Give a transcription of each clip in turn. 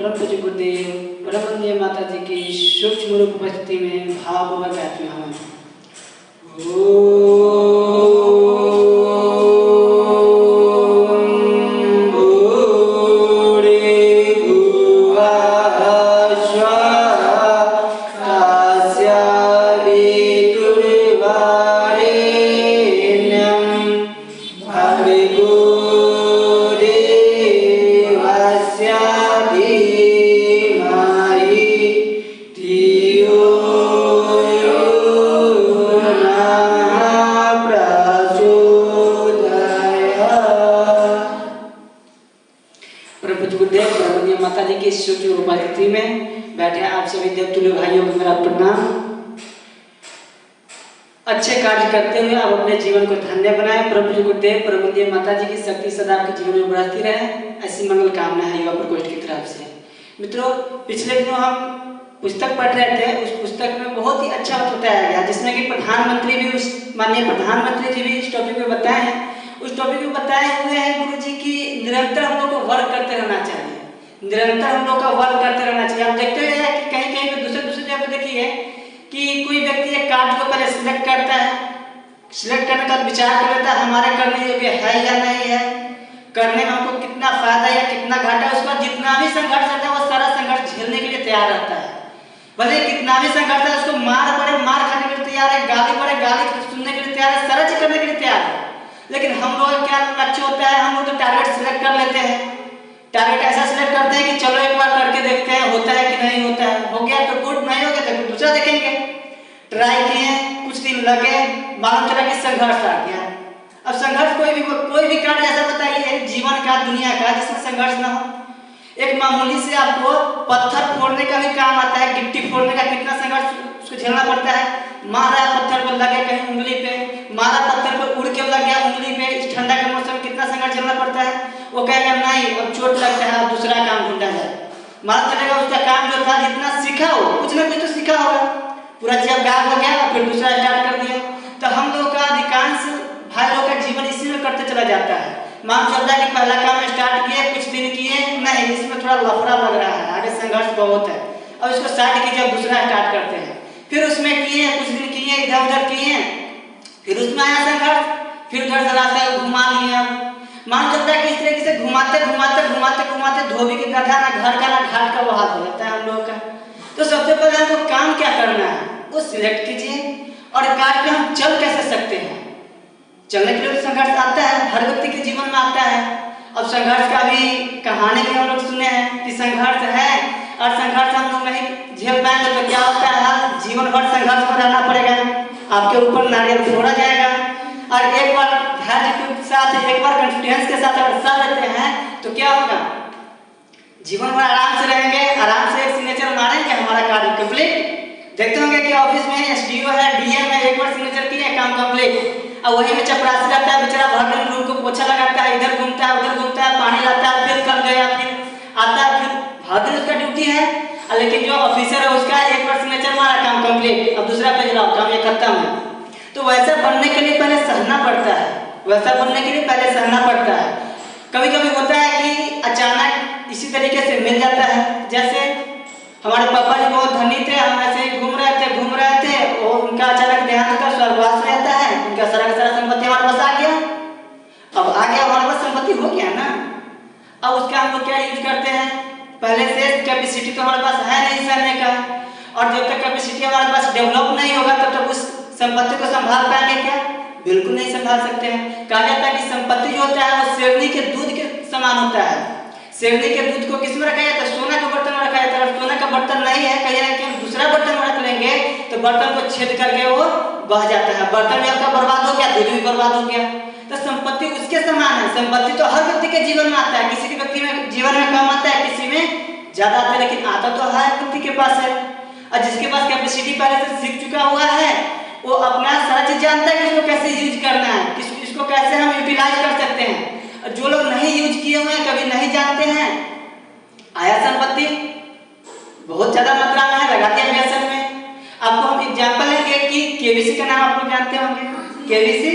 परम पूज्य गुरुदेव परमवंदनीय माता जी की सूक्ष्म रूप उपस्थिति में भावपूर्वक आत्मा माता जी की सूक्ष्म उपस्थिति में बैठे आप सभी देवतुल्य भाइयों को मेरा प्रणाम। अच्छे कार्य करते हुए आप अपने जीवन को धन्य बनाएं। प्रभु गुरुदेव परमवंदनीय माता जी की शक्ति सदा आपके जीवन में बढ़ती रहे, ऐसी मंगल कामना है युवा प्रकोष्ठ की तरफ से। मित्रों, पिछले दिनों हम पुस्तक पढ़ रहे थे, उस पुस्तक में बहुत ही अच्छा बताया गया, जिसमें कि प्रधानमंत्री भी माननीय प्रधानमंत्री जी भी इस टॉपिक में बताए हैं। उस टॉपिक में बताए हुए हैं गुरु जी की निरंतर हम लोग को वर्क करते रहना चाहिए, निरंतर हम लोग का वर्क करते रहना चाहिए। आप देखते हैं कि कहीं कहीं पे दूसरे जगह पे देखिए कि कोई व्यक्ति एक कार्य को पहले सिलेक्ट करता है, सिलेक्ट करने का विचार कर लेता है हमारे करने योग्य है या नहीं है, करने में हमको कितना फायदा या कितना घाटा है। उसका जितना भी संघर्ष रहता है वो सारा संघर्ष झेलने के लिए तैयार रहता है, भले कितना भी संघर्ष है, उसको मार पड़े मार खाने के लिए तैयार है, गाली पड़े गाली सुनने के लिए तैयार है, सारा चीज करने के लिए तैयार है। लेकिन हम लोग का क्या लक्ष्य होता है, हम लोग तो टारगेट सिलेक्ट कर लेते हैं, टारगेट ऐसा सिलेक्ट करते हैं कि चलो एक बार करके देखते हैं होता है कि नहीं होता है, हो गया तो गुड, नहीं हो गया तो दूसरा देखेंगे। ट्राई किए, कुछ दिन लगे, मालूम चला कि संघर्ष आ गया। अब संघर्ष कोई भी कार्य ऐसा बताइए जीवन का दुनिया का जिसमें संघर्ष ना हो। एक मामूली से आपको पत्थर फोड़ने का भी काम आता है, गिट्टी फोड़ने का कितना संघर्ष उसको झेलना पड़ता है। मारा पत्थर पर लगे कहीं उंगली पे, मारा पत्थर पर उड़ के लग गया उंगली पे, इस ठंडा के मौसम में कितना संघर्ष झेलना पड़ता है। वो कहेगा नहीं अब चोट लगता है, अब दूसरा काम ढूंढा जाए। मालूम चलेगा उसका काम जो था जितना सीखा हो, कुछ ना कुछ तो सीखा होगा, पूरा जब गायब हो गया फिर दूसरा स्टार्ट कर दिया। तो हम लोग का अधिकांश भाई लोग का जीवन इसी में करते चला जाता है। मान चलता है कि पहला काम स्टार्ट किए, कुछ दिन किए, नहीं इसमें थोड़ा लफड़ा लग रहा है, आगे संघर्ष बहुत है, अब इसको साइड कीजिए, अब दूसरा स्टार्ट करते हैं। फिर उसमें किए, कुछ दिन किए, इधर उधर किए, फिर उसमें आया संघर्ष, फिर उधर से रास्ता घुमा लिया। मान चलता है कि इस तरीके से घुमाते घुमाते घुमाते घुमाते धोबी के गधा ना घर का ना घाट का वो हाल हो जाता है हम लोग का। तो सबसे पहले हमको काम क्या करना है वो सिलेक्ट कीजिए, और कार्य पे हम चल कैसे सकते हैं। चलने के लिए संघर्ष आता है, हर व्यक्ति के जीवन में आता है। अब संघर्ष का भी कहानी भी हम लोग सुने हैं कि संघर्ष है, और संघर्ष हम लोग नहीं झेल पाएंगे तो क्या होता है, जीवन भर संघर्ष में रहना पड़ेगा, आपके ऊपर नारियल फोड़ा जाएगा। और एक बार धैर्य के साथ, एक बार कॉन्फिडेंस के साथ अगर साथ लेते हैं तो क्या होगा, जीवन भर आराम से रहेंगे, आराम से एक सिग्नेचर मारेंगे, हमारा कार्य कंप्लीट। देखते होंगे कि ऑफिस में एसडीओ है, डीएम है, एक बार सिग्नेचर किए काम कंप्लीट। अब वही में चपरासी रहता है बेचारा, भर दिन रूम को पोछा लगाता है, इधर घूमता है उधर घूमता है, पानी लाता है, फिर कल गया, फिर आता है, फिर हर दिन उसका ड्यूटी है। लेकिन जो ऑफिसर है उसका एक बार सिग्नेचर मारा काम कंप्लीट, अब दूसरा पेज लाओ काम ये खत्म है। तो वैसा बनने के लिए पहले सहना पड़ता है, वैसा बनने के लिए पहले सहना पड़ता है। कभी कभी होता है कि अचानक इसी तरीके से मिल जाता है, जैसे हमारे पापा जी बहुत धनी थे, हम ऐसे ही घूम रहे थे और उनका अचानक देहांत का स्वर्गवास रहता है, उनका सारा का सारा संपत्ति हमारे पास आ गया। अब आ गया हमारे पास संपत्ति हो गया ना, अब उसका हम लोग क्या यूज करते हैं, पहले से कैपेसिटी तो हमारे पास है नहीं सहने का, और जब तक कैपेसिटी हमारे पास डेवलप नहीं होगा तब तक उस संपत्ति को संभाल पाएंगे क्या, बिल्कुल नहीं संभाल सकते हैं। कहा जाता है कि संपत्ति जो होता है वो शेरनी के दूध के समान होता है। शेरनी के दूध को किस में रखा जाता है, सोना के बर्तन में रखा जाता है। अगर सोना का बर्तन नहीं है, कहिए कि हम दूसरा बर्तन में रख लेंगे तो बर्तन को छेद करके वो बह जाता है, बर्तन भी आपका बर्बाद हो गया, दूध भी बर्बाद हो गया। तो संपत्ति उसके समान है। संपत्ति तो हर व्यक्ति के जीवन में आता है, किसी के व्यक्ति में जीवन में कम आता है, किसी में ज्यादा आता है, लेकिन आता तो हर व्यक्ति के पास है। और जिसके पास कैपेसिटी पहले से सीख चुका हुआ है वो अपना सारा चीज जानता है कि इसको कैसे यूज करना है, इसको कैसे हम यूटिलाइज कर सकते हैं। जो लोग नहीं यूज किए हुए हैं, कभी नहीं जानते हैं, आया संपत्ति बहुत ज्यादा मात्रा में है, लगा दिया व्यसन में। आपको हम एग्जांपल लेंगे कि केबीसी का नाम आप लोग जानते होंगे, केबीसी।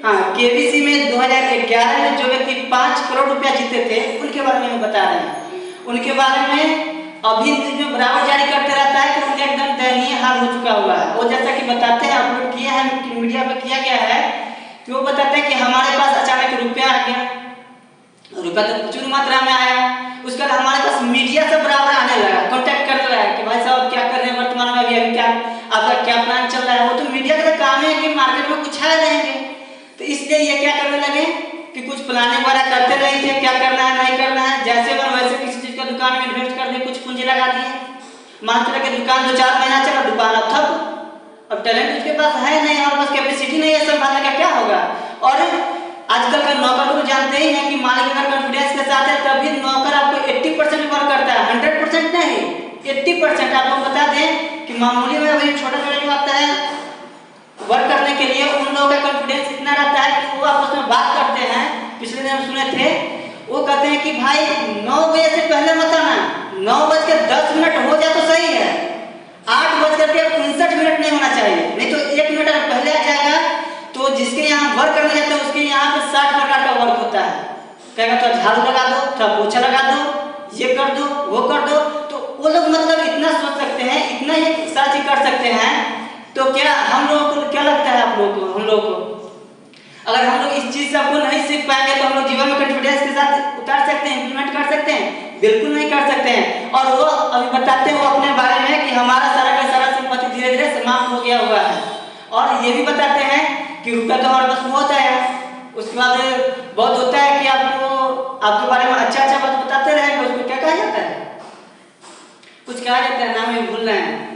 हाँ, केबीसी में 2011 में जो व्यक्ति 5 करोड़ रुपया जीते थे उनके बारे में बता रहे हैं। उनके बारे में अभी जो बराबर जारी करते रहता है कि उनका एकदम दयनीय हाल हो चुका हुआ है। वो जैसा कि बताते हैं, अपलोड किया है मीडिया पर किया गया है कि वो बताते हैं कि हमारे पास अचानक रुपया आ गया, रुपया तो प्रचुर मात्रा में आया। उसके बाद हमारे पास मीडिया से बराबर आने लगा, कांटेक्ट कर रहा है कि भाई साहब क्या कर रहे हैं वर्तमान में, अभी क्या आपका क्या प्लान चल रहा है। वो तो मीडिया का काम है कि मार्केट में कुछ छाए रहेंगे, तो इसलिए ये क्या करने लगे कि कुछ प्लानिंग वगैरह करते नहीं थे, क्या करना है नहीं करना है, जैसे मन वैसे किसी चीज का दुकान में इन्वेस्ट कर दिए, कुछ पूंजी लगा दिए, मान चला कि दुकान 2-4 महीना चला, दुकान अब ठप। अब टैलेंट उसके पास है नहीं और बस कैपेसिटी नहीं है संभालने का, क्या होगा। और आजकल का नौकर को जानते ही हैं कि मालिक अगर कॉन्फिडेंस के साथ है तभी नौकर आपको 80% वर्क करता है, 100% नहीं, 80%। आपको बता दें कि मामूली में अभी छोटा जो आता है वर्क करने के लिए, उन लोगों का कॉन्फिडेंस इतना रहता है कि वो आपस में बात करते हैं। पिछले दिन हम सुने थे, वो कहते हैं कि भाई 9 बजे से पहले मत आना, 9:10 हो जाए तो सही है, 8:59 नहीं होना चाहिए, नहीं तो 1 मिनट अगर पहले आ जाएगा तो जिसके यहाँ वर्क करने जाते हैं उसके यहाँ पे 60 प्रकार का वर्क होता है। कहेगा तो झाड़ू लगा दो, थोड़ा पोछा लगा दो, ये कर दो, वो कर दो। तो वो लोग मतलब इतना सोच सकते हैं, इतना ये सारी चीज कर सकते हैं। तो क्या हम लोगों को क्या लगता है, आप लोगों को, हम लोगों को अगर हम लोग इस चीज को नहीं सीख पाएंगे तो हम लोग जीवन में कॉन्फिडेंस के साथ उतार सकते हैं, इंप्लीमेंट कर सकते हैं? बिल्कुल नहीं कर सकते हैं। और वो अभी बताते हैं वो अपने बारे में कि हमारा सारा का सारा संपत्ति धीरे धीरे समाप्त हो गया हुआ है। और ये भी बताते हैं कि रुपया तो हमारे पास बहुत है। उसके बाद बहुत होता है कि आपको आपके बारे में अच्छा बात बताते रहेंगे, उसको क्या कहा जाता है, कुछ कहा जाता है, नाम ही भूल रहे हैं।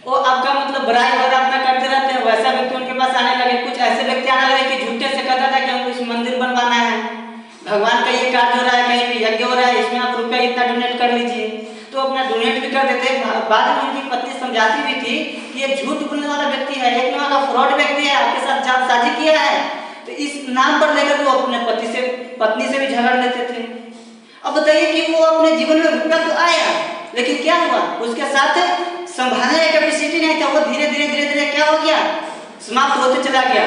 वो आपका मतलब बड़ाई वगैरह अपना करते रहते हैं, वैसा व्यक्ति उनके पास आने लगे। कुछ ऐसे व्यक्ति आने लगे कि झूठे से कहता था कि हमको इस मंदिर बनवाना है, भगवान का ये कार्य हो रहा है, कहीं भी यज्ञ हो रहा है, इसमें आप रुपया इतना डोनेट कर लीजिए। तो अपना डोनेट भी कर देते। बाद में उनकी पत्नी समझाती भी थी कि ये झूठ बोलने वाला व्यक्ति है, एक नंबर का फ्रॉड व्यक्ति है, आपके साथ जालसाजी किया है। तो इस नाम पर लेकर वो अपने पत्नी से भी झगड़ लेते थे। अब बताइए कि वो अपने जीवन में रुपया तो आया, लेकिन क्या हुआ, उसके साथ संभालने की कैपेसिटी नहीं था। वो धीरे धीरे क्या हो गया, समाप्त होते चला गया।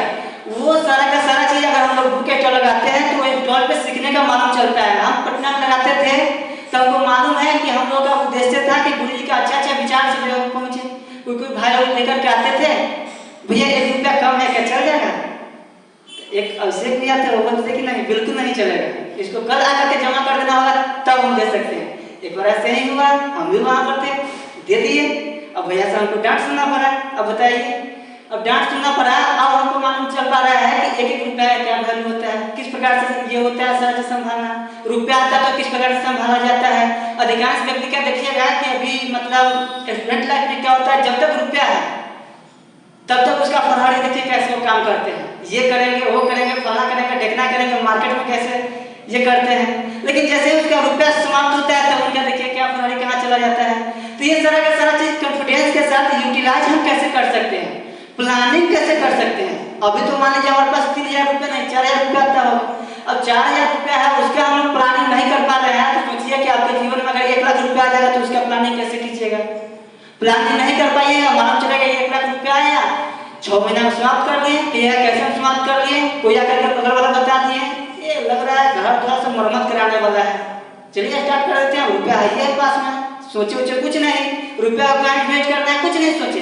वो सारा का सारा चीज अगर हम लोग बुक स्टॉल लगाते हैं तो एक स्टॉल पे सीखने का मालूम चलता है। हम पटना में लगाते थे तो हमको मालूम है कि हम लोग का उद्देश्य था कि गुरु जी का अच्छा विचार सब जगह पहुंचे। कोई भाई लोग लेकर के आते थे, भैया 1 रुपया कम है क्या, चल जाएगा? एक अभिषेक भी आते हैं, वो बोलते कि नहीं, बिल्कुल नहीं चलेगा, इसको कल आकर के जमा कर देना होगा तब हम दे सकते हैं। एक बार ऐसे ही हुआ, हम भी वहां पर थे, दे दिए। अब भैया से हमको डांट सुनना पड़ा। अब बताइए, अब डांट सुनना पड़ा, अब हमको मालूम चल पा रहा है कि 1-1 रुपया का क्या वैल्यू होता है, किस प्रकार से ये होता है सारा चीज संभालना। रुपया आता है तो किस प्रकार से संभाला जाता है। अधिकांश व्यक्ति क्या देखिएगा कि अभी मतलब स्टूडेंट लाइफ में क्या होता है, जब तक रुपया है तब तक उसका फरहारी देखिए कैसे वो काम करते हैं, ये करेंगे, वो करेंगे, फला करेंगे, ढकना करेंगे, मार्केट में कैसे ये करते हैं। लेकिन जैसे ही उसका रुपया समाप्त होता है तब उनका देखिए क्या फरहारी कहाँ चला जाता है। तो ये सारा का सारा चीज कॉन्फिडेंस के साथ यूटिलाइज हम कैसे कर सकते हैं, प्लानिंग कैसे कर सकते हैं। अभी तो मान लीजिए हमारे पास 3000 रुपया नहीं, 4000 रुपया आता होगा। अब 4000 रुपया है, उसका हम लोग प्लानिंग नहीं कर पा रहे हैं, तो सोचिए कि आपके जीवन में अगर 1 लाख रुपया आ जाएगा तो उसका प्लानिंग कैसे कीजिएगा। प्लानिंग नहीं कर पाइएगा, मालूम चलेगा 1 लाख रुपया आया, 6 महीना में समाप्त कर लिए, कि यह कैसे हम समाप्त कर लिए, कोई आकर के बगल वाला बता दिए ये लग रहा है घर थोड़ा सा मरम्मत कराने वाला है, चलिए स्टार्ट कर देते हैं, रुपया है ही पास में, सोचे कुछ नहीं, रुपया का इन्वेस्ट करना है, कुछ नहीं सोचे।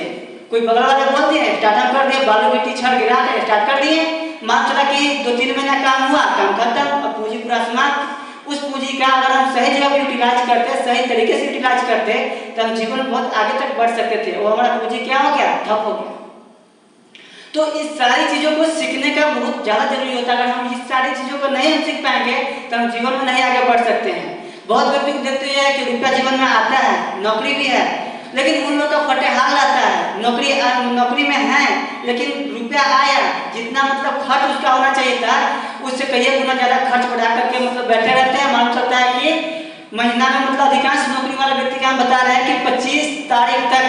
कोई बगल वाले बोल दिए, स्टार्टअप कर दिए, बालू गिट्टी छड़ गिरा के स्टार्ट कर दिए, मान चला कि 2-3 महीना काम हुआ, काम खत्म, अब पूंजी पूरा समाप्त। उस पूंजी का अगर हम सही जगह यूटिलाइज करते, सही तरीके से यूटिलाइज करते तो हम जीवन में बहुत आगे तक बढ़ सकते थे। वो हमारा पूंजी क्या हो गया, ठप हो गया। तो इस सारी चीजों को सीखने का बहुत ज्यादा जरूरी होता है। अगर हम इस सारी चीजों को नहीं हम सीख पाएंगे तो हम जीवन में नहीं आगे बढ़ सकते हैं। बहुत व्यक्ति को देखते हैं कि रुपया जीवन में आता है, नौकरी भी है, लेकिन उन लोग का फटे हाल आता है, नौकरी में है लेकिन रुपया आया, जितना मतलब खर्च उसका होना चाहिए था उससे कई गुना ज्यादा खर्च बढ़ा करके मतलब बैठे रहते हैं। मालूम चलता है कि महीना में मतलब अधिकांश नौकरी वाले व्यक्ति का हम बता रहे हैं कि 25 तारीख तक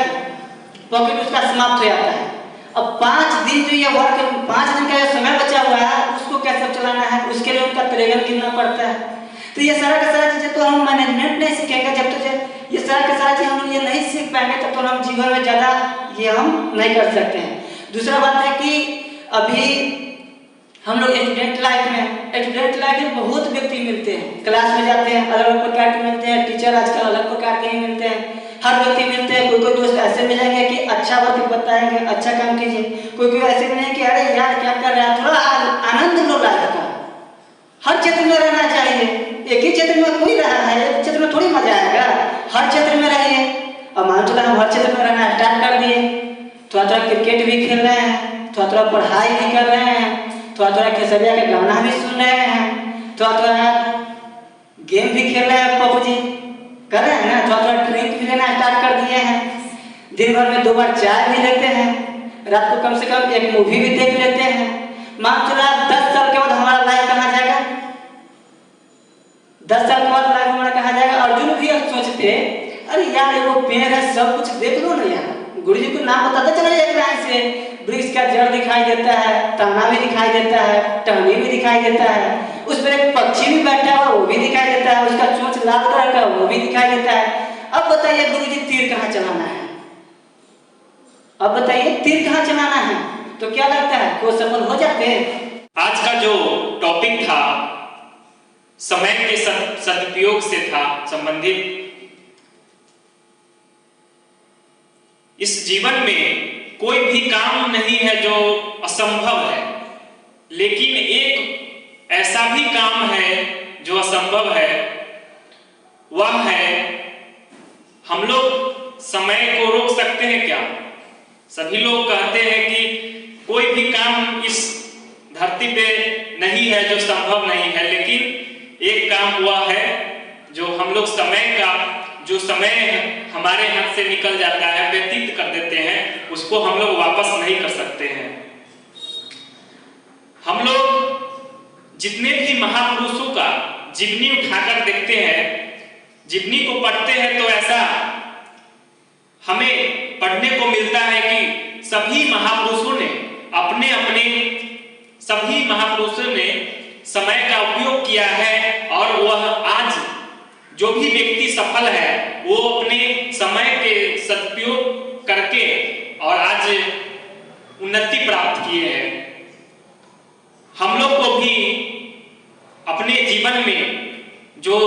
पॉकेट उसका समाप्त हो जाता है। अब 5 दिन जो ये वर्क, 5 दिन का जो समय बचा हुआ है उसको कैसे चलाना है, उसके लिए उनका ट्रेगल गिनना पड़ता है। तो ये सारा का सारा चीजें तो हम मैनेजमेंट नहीं सीखेंगे, जब तक ये सारा का सारा चीज हम ये नहीं सीख पाएंगे तब तो हम जीवन में ज्यादा ये हम नहीं कर सकते हैं। दूसरा बात है कि अभी हम लोग स्टूडेंट लाइफ में बहुत व्यक्ति मिलते हैं, क्लास में जाते हैं अलग अलग प्रकार के मिलते हैं, टीचर आजकल अलग प्रकार के ही मिलते हैं, हर व्यक्ति मिलते हैं। कोई दोस्त ऐसे मिलेंगे कि अच्छा बात बताएंगे, अच्छा काम कीजिए, कोई ऐसे मिलेंगे कि अरे यार क्या कर रहा है, थोड़ा आनंद लो लाइफ का। हर क्षेत्र में रहना चाहिए, एक ही क्षेत्र में कोई रहा है, एक क्षेत्र में थोड़ी मजा आएगा, हर क्षेत्र में रहिए। अब मान चला हम हर क्षेत्र में रहना स्टार्ट कर दिए, थोड़ा थोड़ा क्रिकेट भी खेल रहे हैं, थोड़ा थोड़ा पढ़ाई भी कर रहे हैं, थोड़ा थोड़ा केसरिया का गाना भी सुन रहे हैं, थोड़ा थोड़ा गेम भी खेल रहे हैं, पबजी कर रहे हैं ना, थोड़ा थोड़ा ड्रिंक भी लेना स्टार्ट कर दिए हैं, दिन भर में 2 बार चाय भी लेते हैं, रात को कम से कम एक मूवी भी देख लेते हैं। मान चला 10 साल के बाद हमारा लाइफ कहाँ जाएगा, 10 साल के बाद लाइफ हमारा कहाँ जाएगा। अर्जुन भी सोचते अरे यार वो पेड़ है, सब कुछ देख लो ना यार, गुरु जी को नाम बताते चले एक लाइन से, वृक्ष का जड़ दिखाई देता है, तना भी दिखाई देता है, टहनी भी दिखाई देता है, उस पर एक पक्षी भी बैठा हुआ वो भी दिखाई देता है, उसका चोंच लाल कलर का वो भी दिखाई देता है। अब बताइए गुरु जी तीर कहाँ चलाना है, अब बताइए तीर कहाँ चलाना है, तो क्या लगता है वो सफल हो जाते हैं। आज का जो टॉपिक था समय के सदुपयोग से था संबंधित। इस जीवन में कोई भी काम नहीं है जो असंभव है, लेकिन एक ऐसा भी काम है जो असंभव है, वह है हम लोग समय को रोक सकते हैं क्या। सभी लोग कहते हैं कि कोई भी काम इस धरती पे नहीं है जो संभव नहीं है, लेकिन एक काम हुआ है जो हम लोग जो समय हमारे हाथ से निकल जाता है, व्यतीत कर देते हैं, उसको हम लोग वापस नहीं कर सकते हैं। हम लोग जितने भी महापुरुषों का जीवनी उठाकर देखते हैं, जीवनी को पढ़ते हैं, तो ऐसा हमें पढ़ने को मिलता है कि सभी महापुरुषों ने समय का उपयोग किया है, और वह आज जो भी व्यक्ति सफल है वो अपने समय के सदुपयोग करके और आज उन्नति प्राप्त किए हैं। हम लोग को भी अपने जीवन में जो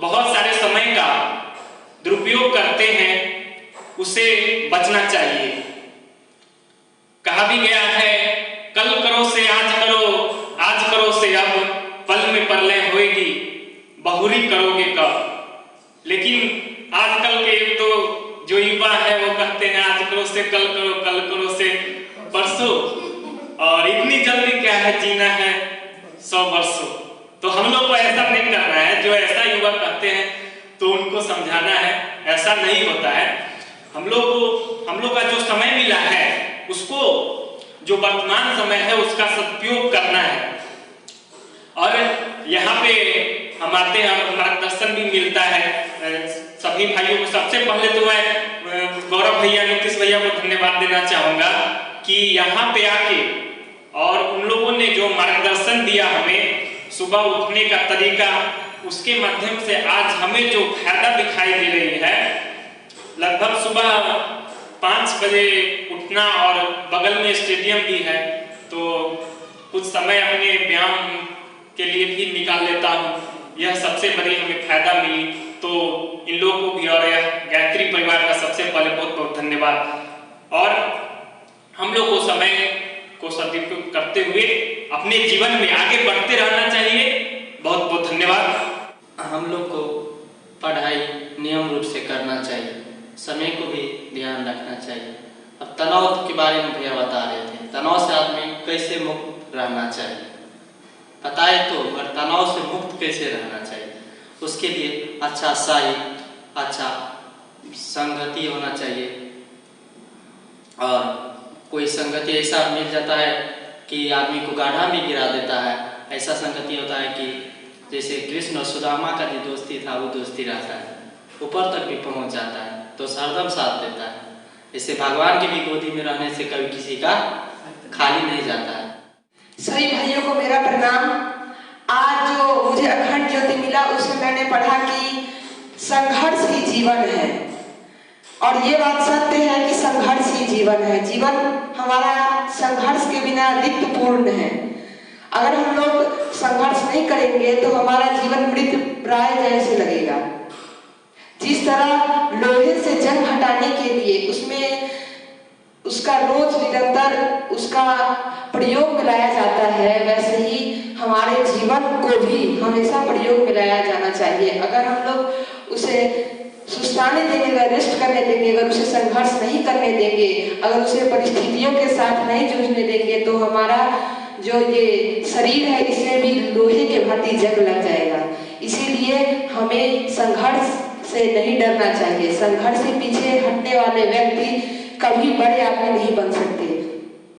बहुत सारे समय का दुरुपयोग करते हैं उसे बचना चाहिए। कहा भी गया है, कल करो से आज करो, आज करो से अब, पल में प्रलय होएगी, बहुरी करोगे कब। लेकिन आजकल के तो जो युवा है वो कहते हैं आज करो से कल करो, कल करो से परसों, और इतनी जल्दी क्या है, जीना है 100 वर्षों। तो हम लोग को ऐसा नहीं करना है। जो ऐसा युवा कहते हैं तो उनको समझाना है, ऐसा नहीं होता है। हम लोग का जो समय मिला है उसको, जो वर्तमान समय है उसका सदुपयोग करना है। और यहाँ पे हम आते हैं, मार्गदर्शन भी मिलता है सभी भाइयों को। सबसे पहले तो मैं गौरव भैया, नीतीश भैया को धन्यवाद देना चाहूंगा कि यहाँ पे आके और उन लोगों ने जो मार्गदर्शन दिया हमें, सुबह उठने का तरीका, उसके माध्यम से आज हमें जो फायदा दिखाई दे रही है। लगभग सुबह 5 बजे उठना, और बगल में स्टेडियम भी है, तो कुछ समय अपने व्यायाम के लिए भी निकाल लेता हूँ। यह सबसे बड़ी हमें फायदा मिली, तो इन लोगों को भी और गायत्री परिवार का सबसे पहले बहुत बहुत धन्यवाद। और हम लोग को समय को सदुपयोग करते हुए अपने जीवन में आगे बढ़ते रहना चाहिए। बहुत बहुत धन्यवाद। हम लोग को पढ़ाई नियम रूप से करना चाहिए, समय को भी ध्यान रखना चाहिए। अब तनाव के बारे में भैया बता रहे थे, तनाव से आदमी कैसे मुक्त रहना चाहिए बताए तो, और तनाव से मुक्त कैसे रहना चाहिए उसके लिए अच्छा साहित्य, अच्छा संगति होना चाहिए। और कोई संगति ऐसा मिल जाता है कि आदमी को गाढ़ा भी गिरा देता है। ऐसा संगति होता है कि जैसे कृष्ण और सुदामा का जो दोस्ती था वो दोस्ती रहता है, ऊपर तक भी पहुंच जाता है, तो सरदम साथ देता है। इससे भगवान की भी गोदी में रहने से कभी किसी का खाली नहीं जाता है। सभी भाइयों को मेरा प्रणाम। आज जो मुझे अखंड ज्योति मिला उसमें मैंने पढ़ा कि संघर्ष ही जीवन है, और ये बात सत्य है कि संघर्ष ही जीवन है। जीवन हमारा संघर्ष के बिना रिक्त पूर्ण है। अगर हम लोग संघर्ष नहीं करेंगे तो हमारा जीवन मृत प्राय जैसे लगेगा। जिस तरह लोहे से जंग हटाने के लिए उसमें उसका रोज निरंतर उसका प्रयोग में लाया जाता है, वैसे ही हमारे जीवन को भी हमेशा प्रयोग में लाया जाना चाहिए। अगर हम लोग उसे सुस्ताने देंगे, अगर रेस्ट करने देंगे, अगर उसे संघर्ष नहीं करने देंगे, अगर उसे परिस्थितियों के साथ नहीं जूझने देंगे तो हमारा जो ये शरीर है इसमें भी लोहे के भांति जंग लग जाएगा। इसीलिए हमें संघर्ष से नहीं डरना चाहिए। संघर्ष से पीछे हटने वाले व्यक्ति कभी बड़े आदमी नहीं बन सकते।